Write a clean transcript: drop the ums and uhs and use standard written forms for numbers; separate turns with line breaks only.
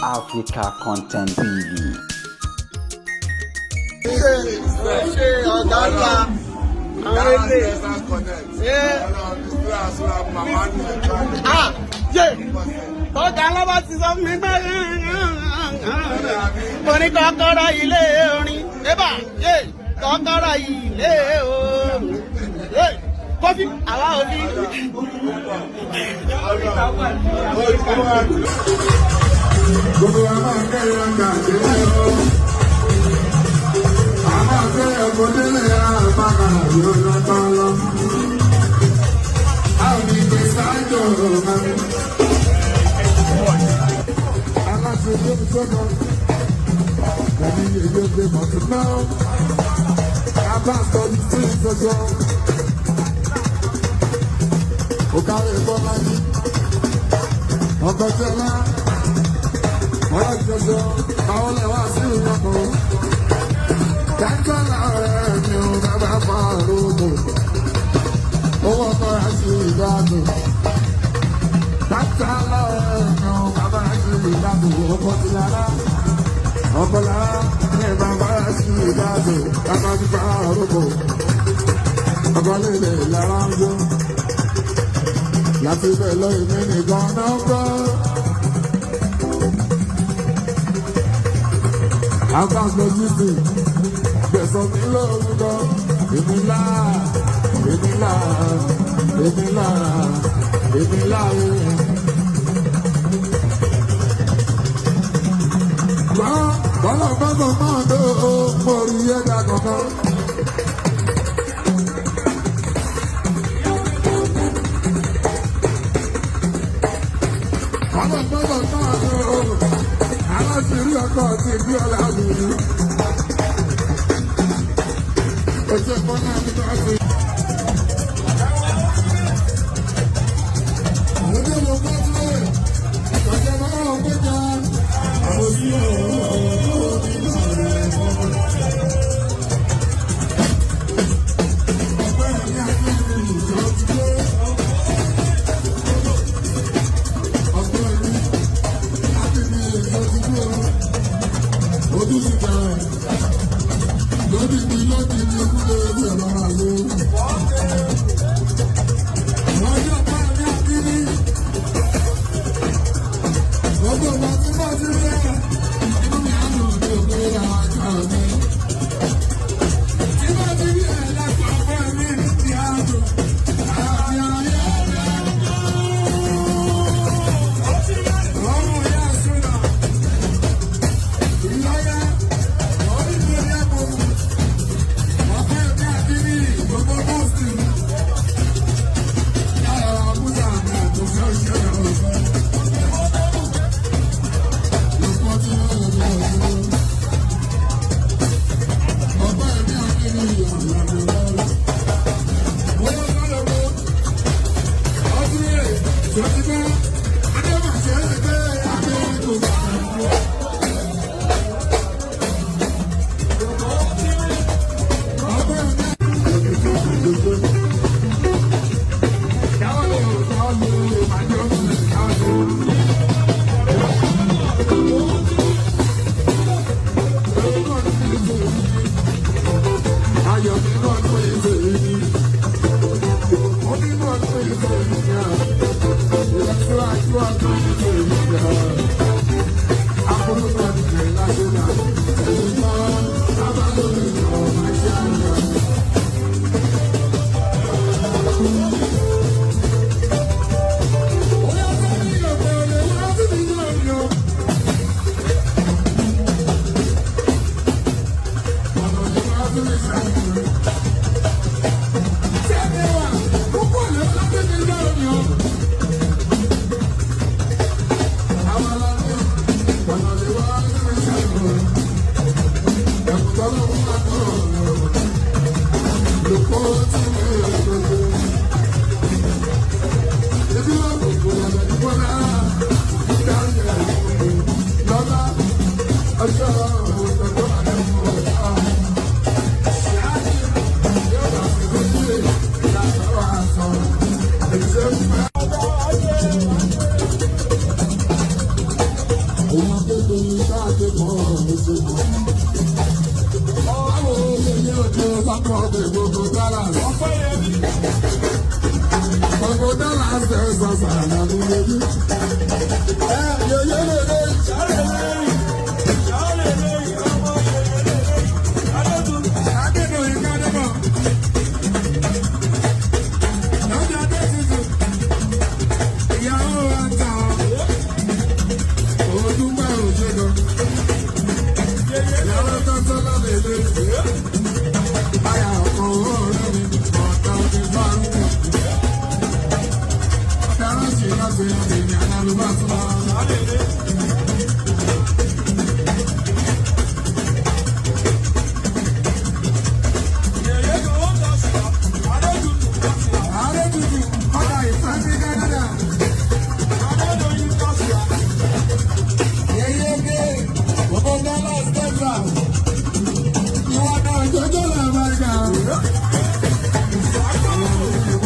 Africa Content TV.
Ṣé ọ̀gá ńlá àwọn ilé ọ̀gá ńlá bá ti sọ fún mi pé mo ní kọ́kọ́rọ́ ilé orin ébà kọ́kọ́rọ́ ilé orin kọfí àwa òbí.
Gbogbo wa máa ń kẹ́rin ọ̀gá àjẹmọ́ a máa kẹ́rin ọkọ̀ délé àbákàrà yóò lọ tán lọ. A ò ní gbé sáájò ọ̀gá. Aláṣẹ yóò fi sọ́kọ̀. Ẹni yẹ yóò gbé mọ̀tò náà. A bá sọ̀rọ̀ sí ìṣẹ́jọ́. Ó kárí ẹ̀kọ́ láyé. Ọkọ̀ jẹ́lá. Ọ̀rọ̀ jọjọ, àwọn lẹ́wà sí ìyàpọ̀. Dájọ́ láàrẹ̀ mi ò bàbá pa àrùbò. Owó ọkọ̀ra sí ìdáàbò. Dájọ́ láàrẹ̀ mi ò bàbá sí ìdáàbò. Ọkọ̀ ti lára. Ọkọ̀ lára ní bàbá sí ìdáàbò. Bàbá ti pa àrùbò. Ọkọ̀ líle lára ń jó. Láti bẹ̀ lọ ìmí nìkan náà gbọ́. Abbas Logistic, gbẹ̀sọ̀ mi lórúkọ, èmi ńlá. Bọ́lá bọ́lá máa dó orí ẹ̀dá kankan. Bọ́lá bọ́lá máa dó aláṣírí ọkọ̀ ti bí ọ̀la lùlù. Oṣù Bọ́lá mi tó ṣe. Ojú mo bá tilẹ̀, ìtọ́jú bá wà péjọ. Àwọn sí ọ̀rọ̀ nínú rẹ̀ mọ́. Ọ̀pẹ́ mi àti ìrìn ìjọ ti dé. Ọ̀pẹ́ mi àti ìrìn ìjọ ti dé. Ojú ti bẹ̀rẹ̀. Lódì ní kúlẹ̀ ẹgbẹ̀rún àlọ́. mi ṣáàtì mọ́ ọ̀ṣẹ́ mọ́. Báwo ṣe ní ojú sápọ̀ ọ̀gbẹ̀ gbogbo dọ́là? Gbogbo dọ́là ṣe é sọ sàrànà ní lójú. Yóyó lè lè ṣàlẹ̀ lẹ́yìn. Hallelujah.